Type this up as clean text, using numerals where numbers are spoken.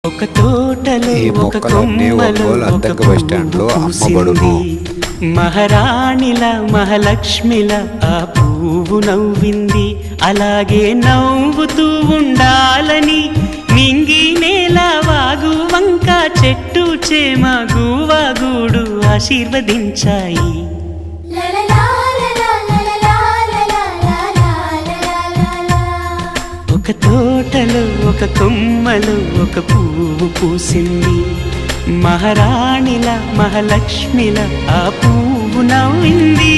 ఒక తోటలో ఒక కొమ్మలో ఒక పువ్వు పూసింది. మహారాణిల మహాలక్ష్మిల ఆ పువ్వు నవ్వింది. అలాగే నవ్వుతూ ఉండాలని నింగి నేల వాగు వంక చెట్టు చేమ గువాగూడు ఆశీర్వదించాయి. ఒక తోటలో ఒక కొమ్మలో ఒక పువ్వు పూసింది. మహారాణిల మహాలక్ష్మిల ఆ పువ్వు నవ్వింది.